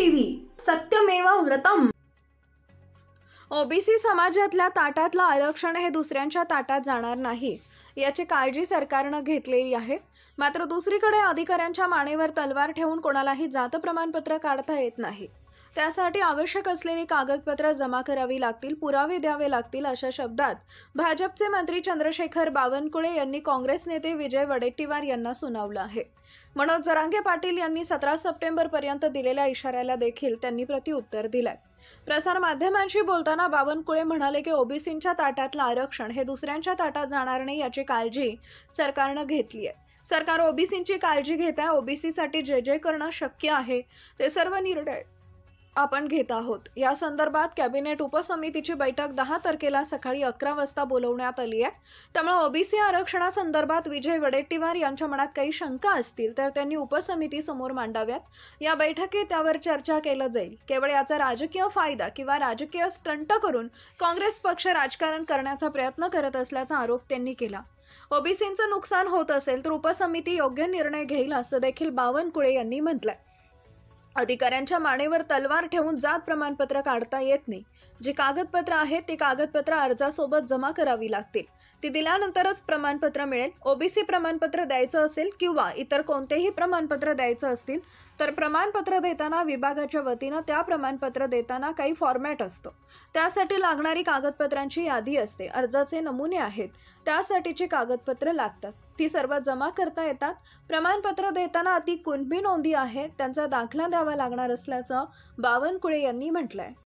TV सत्यमेव व्रतम। OBC समाजातल्या ताटातलं आरक्षण हे दुसऱ्यांच्या ताटात जाणार नाही याची काळजी सरकारनं घेतलेली आहे। मात्र दुसरीकडे अधिकाऱ्यांच्या मानेवर तलवार ठेवून कोणालाही जात प्रमाणपत्र काढता येत नाही। त्यासाठी आवश्यक असलेली कागदपत्र जमा करावी लागतील, पुरावे द्यावे लागतील अशा शब्दात भाजपचे मंत्री चंद्रशेखर बावनकुळे यांनी काँग्रेस नेते विजय वडेट्टीवार यांना सुनावलं आहे। मनोज जरांगे पाटील यांनी 17 सप्टेंबर पर्यंत दिलेल्या इशाऱ्याला देखील त्यांनी प्रत्युत्तर दिलंय। प्रसार माध्यमांशी बोलताना बावनकुळे म्हणाले की ओबीसींच्या ताटातलं आरक्षण हे दुसऱ्यांच्या ताटात जाणार नाही याची काळजी सरकारनं घेतली आहे। सरकार ओबीसींची काळजी घेत आहे। ओबीसीसाठी जे करणं शक्य आहे ते सर्व निर्णय आपण घेत आहोत। या संदर्भात कॅबिनेट उपसमितीची बैठक 10 तारखेला सकाळी 11 वाजता बोलवण्यात आली आहे। त्यामुळे ओबीसी आरक्षणासंदर्भात विजय वडेट्टीवार यांच्या मनात काही शंका असतील तर त्यांनी उपसमितीसमोर मांडाव्यात। या बैठकीत त्यावर चर्चा केली जाईल। केवळ याचा राजकीय फायदा किंवा राजकीय स्टंट करून काँग्रेस पक्ष राजकारण करण्याचा प्रयत्न करत असल्याचा आरोप त्यांनी केला। ओबीसींचं नुकसान होत असेल तर उपसमिती योग्य निर्णय घेईल असं देखील बावनकुळे यांनी म्हटलंय। अधिकाऱ्यांच्या मानेवर तलवार ठेवून जात प्रमाणपत्र काढता येत नाही। जी कागदपत्र आहेत ती कागदपत्र अर्जासोबत जमा करावी लागतील। ती दिल्यानंतरच प्रमाणपत्र मिळेल। ओबीसी प्रमाणपत्र द्यायचं असेल किंवा इतर कोणतेही प्रमाणपत्र द्यायचं असतील तर प्रमाणपत्र देताना विभागाच्या वतीनं त्या प्रमाणपत्र देताना काही फॉर्मॅट असतो। त्यासाठी लागणारी कागदपत्रांची यादी असते, अर्जाचे नमुने आहेत, त्यासाठीची कागदपत्र लागतात, ती सर्व जमा करता येतात। प्रमाणपत्र देताना अति कुणबी नोंदी आहेत त्यांचा दाखला द्यावा लागणार असल्याचं बावनकुळे यांनी म्हटलंय।